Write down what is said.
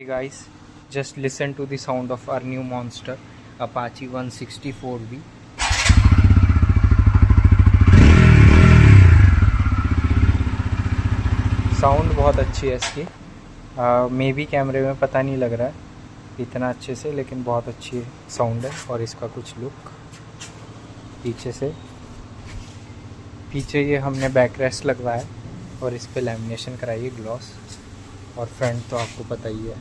Hey guys, just listen to the sound of our new monster Apache 164V. Sound बहुत अच्छी है इसकी। May be कैमरे में पता नहीं लग रहा है इतना अच्छे से, लेकिन बहुत अच्छी साउंड है। और इसका कुछ लुक पीछे ये हमने बैक रेस्ट लगवाया और इस पे लैमिनेशन कराई है ग्लॉस, और फ्रंट तो आपको पता ही है।